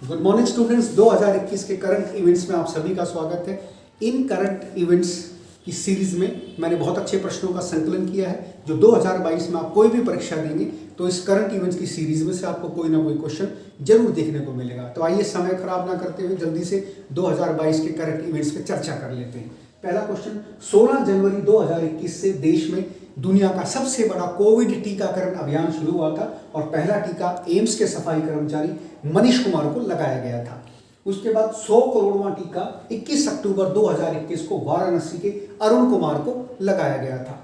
Good morning students. 2021 के current events में आप सभी का स्वागत है। इन करंट इवेंट्स की सीरीज में मैंने बहुत अच्छे प्रश्नों का संकलन किया है जो 2022 में आप कोई भी परीक्षा देंगे तो इस करंट इवेंट्स की सीरीज में से आपको कोई ना कोई क्वेश्चन जरूर देखने को मिलेगा। तो आइए समय खराब ना करते हुए जल्दी से 2022 के करंट इवेंट्स पे चर्चा कर लेते हैं। पहला क्वेश्चन, 16 जनवरी 2021 से देश में दुनिया का सबसे बड़ा कोविड टीकाकरण अभियान शुरू हुआ था और पहला टीका एम्स के सफाई कर्मचारी मनीष कुमार को लगाया गया था। उसके बाद 100 करोड़वां टीका 21 अक्टूबर 2021 को वाराणसी के अरुण कुमार को लगाया गया था।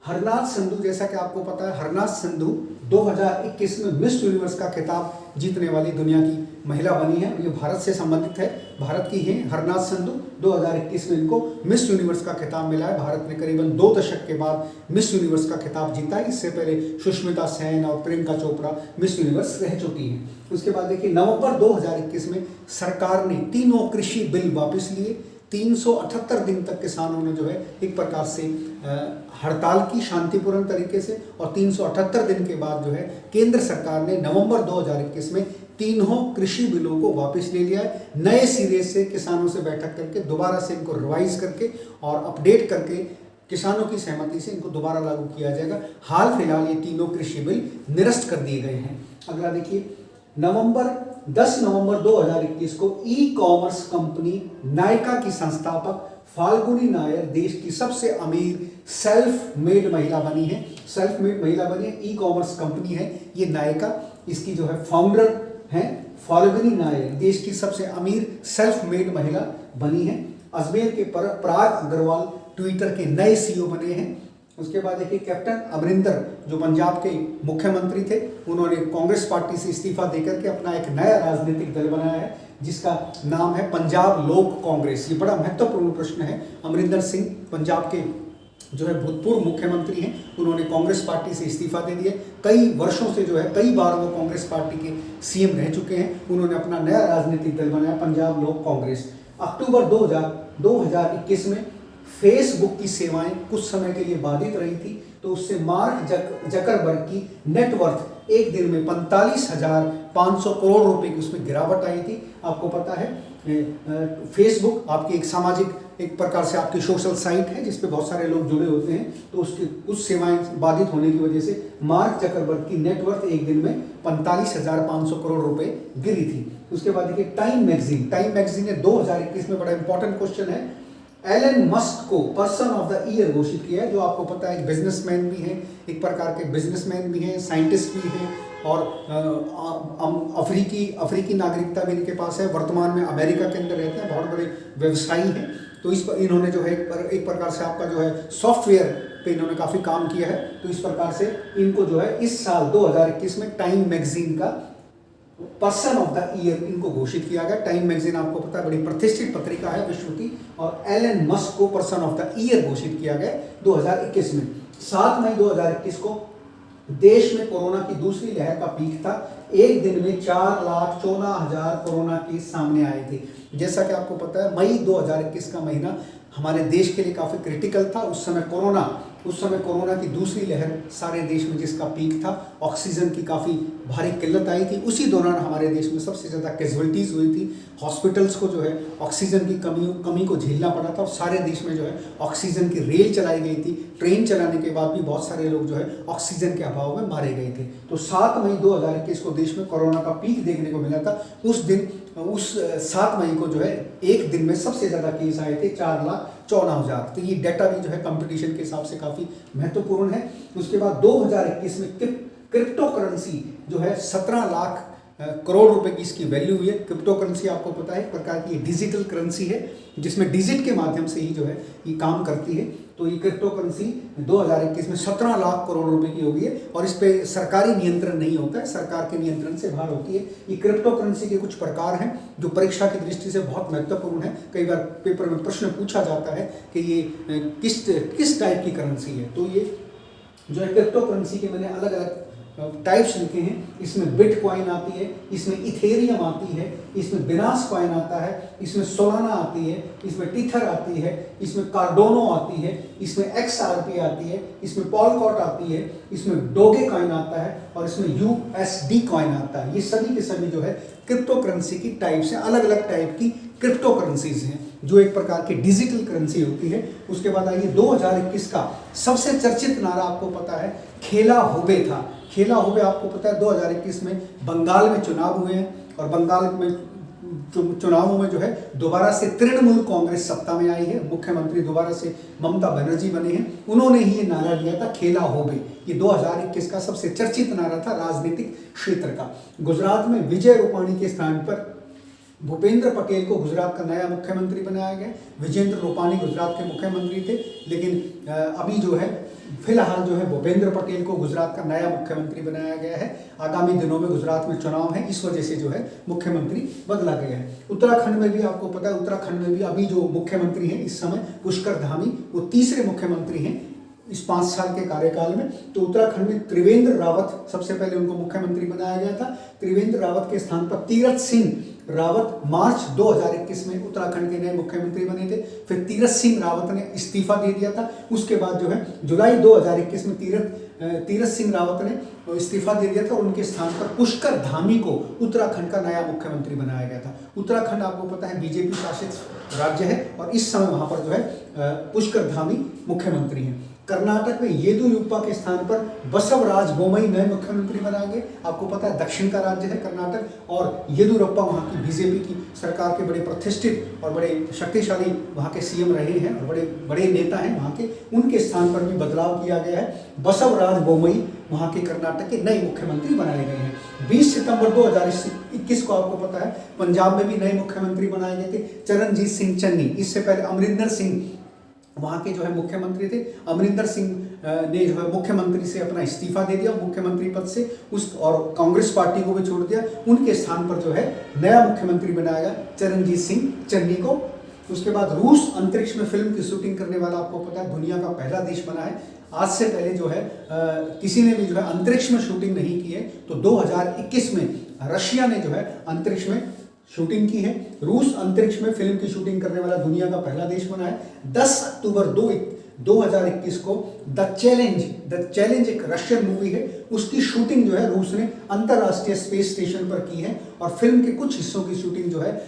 हरनाथ संधू, जैसा कि आपको पता है, हरनाथ संधू 2021 में मिस यूनिवर्स का खिताब जीतने वाली दुनिया की महिला बनी है। ये भारत से संबंधित है, भारत की है हरनाथ संधू। 2021 में इनको मिस यूनिवर्स का खिताब मिला है। भारत ने करीबन 2 दशक के बाद मिस यूनिवर्स का खिताब जीता है। इससे पहले सुष्मिता सेन और प्रियंका चोपड़ा मिस यूनिवर्स रह चुकी हैं। उसके बाद देखिए, नवंबर 2021 में सरकार ने तीनों कृषि बिल वापस लिए। 378 दिन तक किसानों ने जो है एक प्रकार से हड़ताल की शांतिपूर्ण तरीके से, और 378 दिन के बाद जो है केंद्र सरकार ने नवंबर 2021 में तीनों कृषि बिलों को वापस ले लिया है। नए सिरे से किसानों से बैठक करके दोबारा से इनको रिवाइज करके और अपडेट करके किसानों की सहमति से इनको दोबारा लागू किया जाएगा। हाल फिलहाल ये तीनों कृषि बिल निरस्त कर दिए गए हैं। अगला देखिए, 10 नवंबर 2021 को ई कॉमर्स कंपनी नायका की संस्थापक फाल्गुनी नायर देश की सबसे अमीर सेल्फ मेड महिला बनी है। सेल्फ मेड महिला बनी है, ई कॉमर्स कंपनी है ये नायका। इसकी जो है फाउंडर है फाल्गुनी नायर, देश की सबसे अमीर सेल्फ मेड महिला बनी है। अजमेर के पराग अग्रवाल ट्विटर के नए सीईओ बने हैं। उसके बाद देखिए, कैप्टन अमरिंदर जो पंजाब के मुख्यमंत्री थे, उन्होंने कांग्रेस पार्टी से इस्तीफा देकर के अपना एक नया राजनीतिक दल बनाया है जिसका नाम है पंजाब लोक कांग्रेस। ये बड़ा महत्वपूर्ण प्रश्न है। अमरिंदर सिंह पंजाब के जो है भूतपूर्व मुख्यमंत्री हैं, उन्होंने कांग्रेस पार्टी से इस्तीफा दे दिया। कई वर्षों से जो है कई बार वो कांग्रेस पार्टी के सीएम रह चुके हैं। उन्होंने अपना नया राजनीतिक दल बनाया पंजाब लोक कांग्रेस। अक्टूबर 2021 में फेसबुक की सेवाएं कुछ समय के लिए बाधित रही थी, तो उससे मार्क जकरबर्ग की नेटवर्थ एक दिन में 45,500 करोड़ रुपए की उसमें गिरावट आई थी। आपको पता है फेसबुक आपकी एक सामाजिक, एक प्रकार से आपकी सोशल साइट है जिस पे बहुत सारे लोग जुड़े होते हैं, तो उसकी कुछ सेवाएं बाधित होने की वजह से मार्क जकरबर्ग की नेटवर्थ एक दिन में 45,500 करोड़ रुपए गिरी थी। उसके बाद देखिए, टाइम मैगजीन ने 2021 में बड़ा इंपॉर्टेंट क्वेश्चन है, एलन मस्क को पर्सन ऑफ द ईयर घोषित किया है। जो आपको पता है एक बिजनेसमैन भी हैं, एक प्रकार के बिजनेसमैन भी हैं, साइंटिस्ट भी हैं और अफ्रीकी नागरिकता भी इनके पास है। वर्तमान में अमेरिका के अंदर रहते हैं, बहुत बड़े व्यवसायी हैं। तो इस पर इन्होंने जो है एक प्रकार से आपका जो है सॉफ्टवेयर पे इन्होंने काफ़ी काम किया है। तो इस प्रकार से इनको जो है इस साल 2021 में टाइम मैगजीन का पर्सन ऑफ द ईयर इनको घोषित किया गया। टाइम मैगजीन आपको पता है बड़ी प्रतिष्ठित पत्रिका है विश्व की, और एलन मस्क को पर्सन ऑफ द ईयर घोषित किया गया 2021 में। 7 मई 2021 को देश में कोरोना की दूसरी लहर का पीक था। एक दिन में 4,14,000 कोरोना केस सामने आए थे। जैसा कि आपको पता है मई 2021 का महीना हमारे देश के लिए काफ़ी क्रिटिकल था। उस समय कोरोना की दूसरी लहर सारे देश में जिसका पीक था, ऑक्सीजन की काफ़ी भारी किल्लत आई थी। उसी दौरान हमारे देश में सबसे ज़्यादा कैजुअलिटीज़ हुई थी। हॉस्पिटल्स को जो है ऑक्सीजन की कमी को झेलना पड़ा था और सारे देश में जो है ऑक्सीजन की रेल चलाई गई थी। ट्रेन चलाने के बाद भी बहुत सारे लोग जो है ऑक्सीजन के अभाव में मारे गए थे। तो 7 मई 2021 को देश में कोरोना का पीक देखने को मिला था। उस 7 मई को जो है एक दिन में सबसे ज़्यादा केस आए थे 4,14,000। तो ये डाटा भी जो है कंपटीशन के हिसाब से काफ़ी महत्वपूर्ण है। उसके बाद 2021 में क्रिप्टो करेंसी जो है 17 लाख करोड़ रुपए की इसकी वैल्यू हुई है। क्रिप्टो करेंसी आपको पता है एक प्रकार की डिजिटल करेंसी है जिसमें डिजिट के माध्यम से ही जो है ये काम करती है। तो ये क्रिप्टो करेंसी 2021 में 17 लाख करोड़ रुपए की हो गई है और इस पे सरकारी नियंत्रण नहीं होता है, सरकार के नियंत्रण से बाहर होती है। ये क्रिप्टो करेंसी के कुछ प्रकार हैं जो परीक्षा की दृष्टि से बहुत महत्वपूर्ण है। कई बार पेपर में प्रश्न पूछा जाता है कि ये किस टाइप की करेंसी है। तो ये जो है क्रिप्टो करेंसी के मैंने अलग अलग टाइप्स लिखे हैं। इसमें बिटकॉइन आती है, इसमें इथेरियम आती है, इसमें बिनास कॉइन आता है, इसमें सोलाना आती है, इसमें टीथर आती है, इसमें कार्डोनो आती है, इसमें XRP आती है, इसमें पॉलकॉट आती है, इसमें डोगे कॉइन आता है और इसमें USD कॉइन आता है। ये सभी के सभी जो है क्रिप्टो करेंसी की टाइप्स हैं, अलग अलग टाइप की क्रिप्टो करेंसीज हैं जो एक प्रकार की डिजिटल करेंसी होती है। उसके बाद आइए 2021 का सबसे चर्चित नारा आपको पता है खेला होबे था। खेला होबे आपको पता है 2021 में बंगाल में चुनाव हुए हैं और बंगाल में चुनावों में जो है दोबारा से तृणमूल कांग्रेस सत्ता में आई है, मुख्यमंत्री दोबारा से ममता बनर्जी बने हैं। उन्होंने ही ये नारा लिया था खेला होबे। ये 2021 का सबसे चर्चित नारा था राजनीतिक क्षेत्र का। गुजरात में विजय रूपाणी के स्थान पर भूपेंद्र पटेल को गुजरात का नया मुख्यमंत्री बनाया गया। विजेंद्र रूपाणी गुजरात के मुख्यमंत्री थे, लेकिन अभी जो है फिलहाल जो है भूपेंद्र पटेल को गुजरात का नया मुख्यमंत्री बनाया गया है। आगामी दिनों में गुजरात में चुनाव है, इस वजह से जो है मुख्यमंत्री बदला गया है। उत्तराखंड में भी आपको पता है, उत्तराखंड में भी अभी जो मुख्यमंत्री हैं इस समय पुष्कर धामी, वो तीसरे मुख्यमंत्री हैं इस 5 साल के कार्यकाल में। तो उत्तराखंड में त्रिवेंद्र रावत सबसे पहले उनको मुख्यमंत्री बनाया गया था। त्रिवेंद्र रावत के स्थान पर तीरथ सिंह रावत मार्च 2021 में उत्तराखंड के नए मुख्यमंत्री बने थे। फिर तीरथ सिंह रावत ने इस्तीफा दे दिया था। उसके बाद जो है जुलाई 2021 में तीरथ सिंह रावत ने इस्तीफा दे दिया था और उनके स्थान पर पुष्कर धामी को उत्तराखंड का नया मुख्यमंत्री बनाया गया था। उत्तराखंड आपको पता है बीजेपी शासित राज्य है और इस समय वहां पर जो है पुष्कर धामी मुख्यमंत्री हैं। कर्नाटक में येदियुरप्पा के स्थान पर बसवराज बोम्मई नए मुख्यमंत्री बनाएंगे। आपको पता है दक्षिण का राज्य है कर्नाटक और येदियुरप्पा वहाँ की बीजेपी की सरकार के बड़े प्रतिष्ठित और बड़े शक्तिशाली वहाँ के सीएम रहे हैं और बड़े बड़े नेता हैं वहाँ के। उनके स्थान पर भी बदलाव किया गया है। बसवराज बोम्मई वहाँ के कर्नाटक के नए मुख्यमंत्री बनाए गए हैं। 20 सितंबर 2021 को आपको पता है पंजाब में भी नए मुख्यमंत्री बनाए गए थे, चरणजीत सिंह चन्नी। इससे पहले अमरिंदर सिंह वहाँ के जो है मुख्यमंत्री थे। अमरिंदर सिंह ने जो है मुख्यमंत्री से अपना इस्तीफा दे दिया मुख्यमंत्री पद से उस और कांग्रेस पार्टी को भी छोड़ दिया। उनके स्थान पर जो है नया मुख्यमंत्री बनाया गया चरणजीत सिंह चन्नी को। उसके बाद रूस अंतरिक्ष में फिल्म की शूटिंग करने वाला आपको पता है दुनिया का पहला देश बना है। आज से पहले जो है किसी ने भी जो है अंतरिक्ष में शूटिंग नहीं की है। तो 2021 में रशिया ने जो है अंतरिक्ष में शूटिंग की है। रूस अंतरिक्ष में फिल्म की शूटिंग करने वाला दुनिया का पहला देश बना है। 10 अक्टूबर 2021 को द चैलेंज एक रशियन मूवी है, उसकी शूटिंग जो है रूस ने अंतर्राष्ट्रीय स्पेस स्टेशन पर की है और फिल्म के कुछ हिस्सों की शूटिंग जो है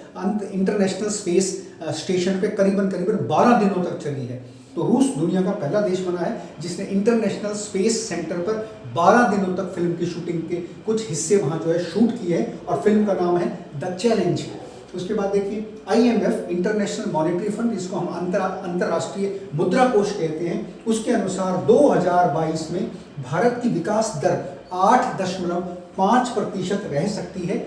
इंटरनेशनल स्पेस स्टेशन पे करीबन 12 दिनों तक चली है। तो रूस दुनिया का पहला देश बना है जिसने इंटरनेशनल स्पेस सेंटर पर 12 दिनों तक फिल्म की शूटिंग के कुछ हिस्से वहाँ जो है शूट किए हैं और फिल्म का नाम है द चैलेंज। उसके बाद देखिए IMF इंटरनेशनल मॉनेटरी फंड, जिसको हम अंतर्राष्ट्रीय मुद्रा कोष कहते हैं, उसके अनुसार 2022 में भारत की विकास दर 8.5% रह सकती है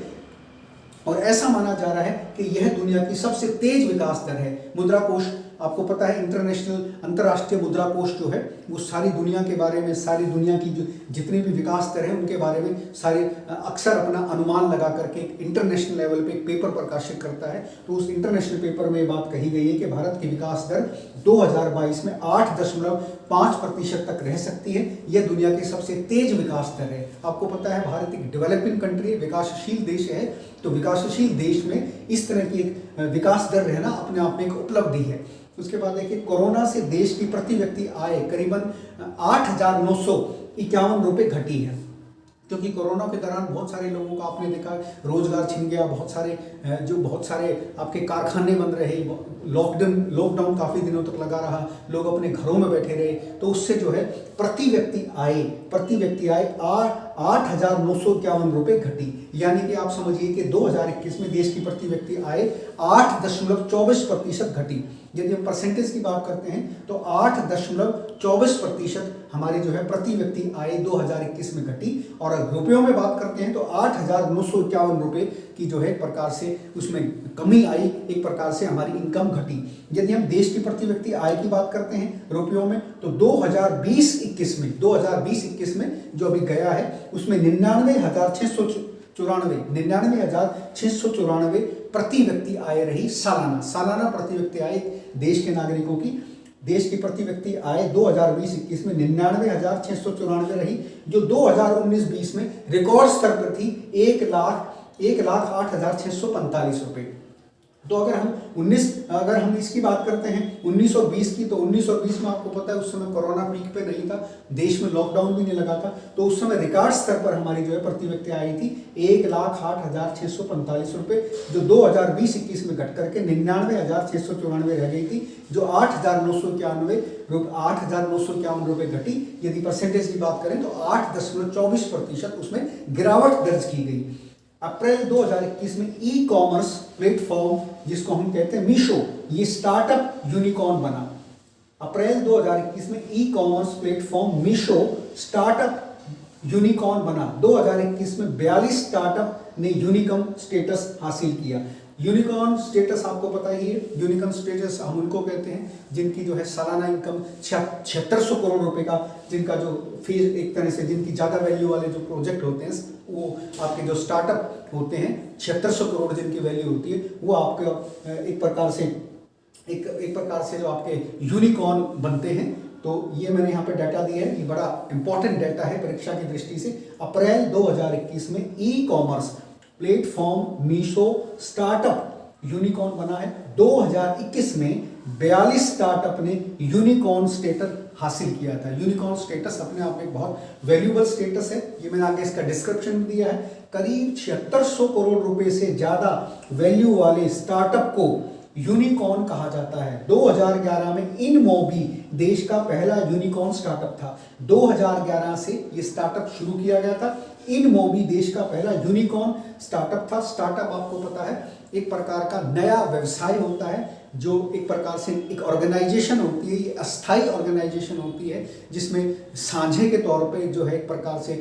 और ऐसा माना जा रहा है कि यह दुनिया की सबसे तेज विकास दर है। मुद्रा कोष आपको पता है अंतर्राष्ट्रीय मुद्रा कोष जो है वो सारी दुनिया के बारे में, सारी दुनिया की जो जितने भी विकास दर है उनके बारे में सारे अक्सर अपना अनुमान लगा करके इंटरनेशनल लेवल पे एक पेपर प्रकाशित करता है। तो उस इंटरनेशनल पेपर में बात कही गई है कि भारत की विकास दर 2022 में 8.5% तक रह सकती है। यह दुनिया की सबसे तेज विकास दर है। आपको पता है भारत एक डेवलपिंग कंट्री है, विकासशील देश है। तो विकासशील देश में इस तरह की एक विकास दर रहना अपने आप में एक उपलब्धि है। उसके बाद देखिए कोरोना से देश की प्रति व्यक्ति आय करीबन 8,951 रुपये घटी है, क्योंकि कोरोना के दौरान बहुत सारे लोगों का आपने देखा रोजगार छिन गया। बहुत सारे आपके कारखाने बंद रहे, लॉकडाउन काफ़ी दिनों तक लगा रहा, लोग अपने घरों में बैठे रहे। तो उससे जो है प्रति व्यक्ति आय 8,951 रुपये घटी। यानी कि आप समझिए कि 2021 में देश की प्रति व्यक्ति आय 8.24% घटी। यदि हम परसेंटेज की बात करते हैं तो 8.24% हमारी जो है प्रति व्यक्ति आय 2021 में घटी। और अगर रुपयों में बात करते हैं तो 8,951 रुपये की जो है एक प्रकार से उसमें कमी आई, एक प्रकार से हमारी इनकम घटी। यदि हम देश की प्रति व्यक्ति आय की बात करते हैं रुपयों में तो 2020-21 में जो अभी गया है उसमें 99,694 प्रति व्यक्ति आय रही सालाना प्रति व्यक्ति आय देश के नागरिकों की देश की प्रति व्यक्ति आय 2020-21 में 99,694 रही, जो 2019-20 में रिकॉर्ड स्तर पर थी 1,08,645 रुपये। तो अगर हम इसकी बात करते हैं 19 और 20 की, तो 19 और 20 में आपको पता है उस समय कोरोना पीक पे नहीं था, देश में लॉकडाउन भी नहीं लगा था, तो उस समय रिकॉर्ड स्तर पर हमारी जो है प्रति व्यक्ति आई थी 1,08,645 रुपये, जो 2020-21 में घट करके 99,694 रह गई थी, जो 8,991 रुपये घटी। यदि परसेंटेज की बात करें तो 8.24% उसमें गिरावट दर्ज की गई। अप्रैल 2021 में ई कॉमर्स प्लेटफॉर्म, जिसको हम कहते हैं मीशो, ये स्टार्टअप यूनिकॉर्न बना। अप्रैल 2021 में e commerce platform Meesho startup unicorn बना। 2021 में 42 स्टार्टअप ने यूनिकॉर्न स्टेटस हासिल किया। यूनिकॉर्न स्टेटस आपको पता ही है, यूनिकॉर्न स्टेटस हम उनको कहते हैं जिनकी जो है सालाना इनकम 7600 करोड़ रुपए का, जिनका जो फीस एक तरह से जिनकी ज़्यादा वैल्यू वाले जो प्रोजेक्ट होते हैं, वो आपके जो स्टार्टअप होते हैं 7600 करोड़ जिनकी वैल्यू होती है, वो आपके एक प्रकार से जो आपके यूनिकॉर्न बनते हैं। तो ये मैंने यहाँ पे डाटा दिया है, ये बड़ा इंपॉर्टेंट डाटा है परीक्षा की दृष्टि से। अप्रैल 2021 में e commerce platform Meesho startup unicorn बना है। 2021 में 42 स्टार्टअप ने यूनिकॉर्न स्टेटस हासिल किया था। यूनिकॉर्न स्टेटस अपने आप में एक बहुत वैल्यूबल स्टेटस है, ये मैंने आगे इसका डिस्क्रिप्शन दिया है। करीब 7600 करोड़ रुपए से ज्यादा वैल्यू वाले स्टार्टअप को यूनिकॉर्न कहा जाता है। 2011 में इनमोबी देश का पहला यूनिकॉर्न स्टार्टअप था। 2011 से ये स्टार्टअप शुरू किया गया था। इनमोबी देश का पहला यूनिकॉर्न स्टार्टअप था। स्टार्टअप आपको पता है एक प्रकार का नया व्यवसाय होता है, जो एक प्रकार से एक ऑर्गेनाइजेशन होती है, ये अस्थाई ऑर्गेनाइजेशन होती है, जिसमें साझे के तौर पे जो है एक प्रकार से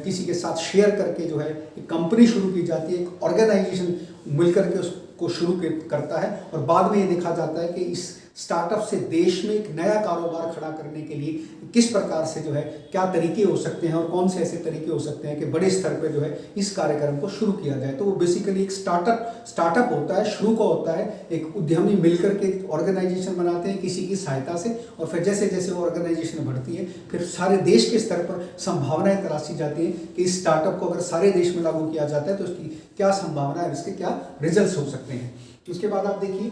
किसी के साथ शेयर करके जो है एक कंपनी शुरू की जाती है, एक ऑर्गेनाइजेशन मिलकर के उसको शुरू करता है, और बाद में ये देखा जाता है कि इस स्टार्टअप से देश में एक नया कारोबार खड़ा करने के लिए किस प्रकार से जो है क्या तरीके हो सकते हैं और कौन से ऐसे तरीके हो सकते हैं कि बड़े स्तर पे जो है इस कार्यक्रम को शुरू किया जाए। तो वो बेसिकली एक स्टार्टअप होता है, शुरू का होता है, एक उद्यमी मिलकर के ऑर्गेनाइजेशन बनाते हैं किसी की सहायता से, और फिर जैसे जैसे वो ऑर्गेनाइजेशन बढ़ती है फिर सारे देश के स्तर पर संभावनाएं तलाशी जाती हैं कि इस स्टार्टअप को अगर सारे देश में लागू किया जाता है तो उसकी क्या संभावना है, इसके क्या रिजल्ट हो सकते हैं। उसके बाद आप देखिए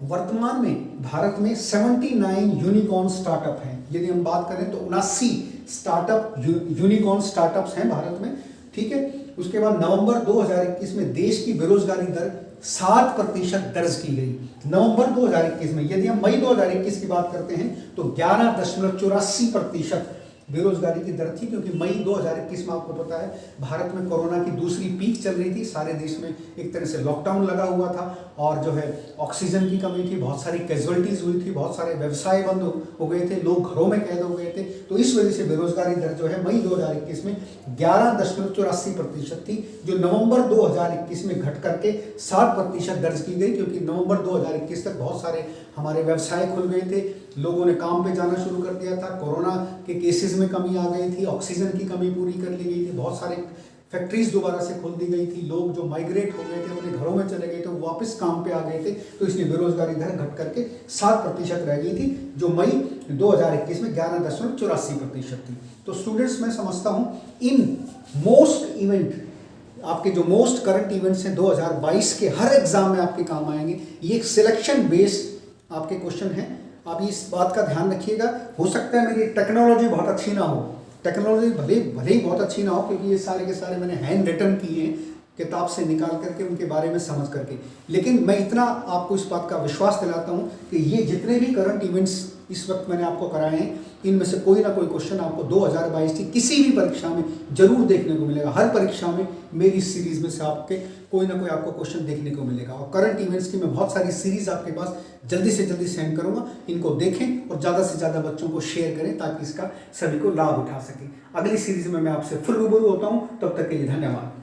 वर्तमान में भारत में 79 यूनिकॉर्न स्टार्टअप हैं। यदि हम बात करें तो 79 स्टार्टअप यूनिकॉर्न स्टार्टअप्स हैं भारत में, ठीक है। उसके बाद नवंबर 2021 में देश की बेरोजगारी दर 7% दर्ज की गई। नवंबर 2021 में, यदि हम मई 2021 की बात करते हैं तो 11.84% बेरोजगारी की दर थी, क्योंकि मई 2021 में आपको पता है भारत में कोरोना की दूसरी पीक चल रही थी, सारे देश में एक तरह से लॉकडाउन लगा हुआ था, और जो है ऑक्सीजन की कमी थी, बहुत सारी कैजुअलिटीज हुई थी, बहुत सारे व्यवसाय बंद हो गए थे, लोग घरों में कैद हो गए थे। तो इस वजह से बेरोजगारी दर जो है मई 2021 में 11.84% थी, जो नवंबर 2021 में घट करके 7% दर्ज की गई, क्योंकि नवंबर 2021 तक बहुत सारे हमारे व्यवसाय खुल गए थे, लोगों ने काम पे जाना शुरू कर दिया था, कोरोना के केसेस में कमी आ गई थी, ऑक्सीजन की कमी पूरी कर ली गई थी, बहुत सारे फैक्ट्रीज दोबारा से खोल दी गई थी, लोग जो माइग्रेट हो गए थे अपने घरों में चले गए थे, वो वापस काम पे आ गए थे, तो इसलिए बेरोजगारी दर घट करके 7% रह गई थी, जो मई 2021 में 11.84% थी। तो स्टूडेंट्स, मैं समझता हूँ इन मोस्ट इवेंट, आपके जो मोस्ट करंट इवेंट्स हैं 2022 के, हर एग्जाम में आपके काम आएंगे। ये एक सिलेक्शन बेस्ड आपके क्वेश्चन हैं, आप इस बात का ध्यान रखिएगा। हो सकता है मेरी टेक्नोलॉजी बहुत अच्छी ना हो, टेक्नोलॉजी भले ही बहुत अच्छी ना हो, क्योंकि ये सारे के सारे मैंने हैंड रिटन किए हैं किताब से निकाल करके, उनके बारे में समझ करके, लेकिन मैं इतना आपको इस बात का विश्वास दिलाता हूँ कि ये जितने भी करंट इवेंट्स इस वक्त मैंने आपको कराए हैं, इनमें से कोई ना कोई क्वेश्चन आपको 2022 की किसी भी परीक्षा में जरूर देखने को मिलेगा। हर परीक्षा में मेरी इस सीरीज में से आपके कोई ना कोई आपको क्वेश्चन देखने को मिलेगा, और करंट इवेंट्स की मैं बहुत सारी सीरीज आपके पास जल्दी से जल्दी सेंड करूंगा। इनको देखें और ज़्यादा से ज़्यादा बच्चों को शेयर करें ताकि इसका सभी को लाभ उठा सकें। अगली सीरीज में मैं आपसे फिर रूबरू होता हूँ, तब तक के लिए धन्यवाद।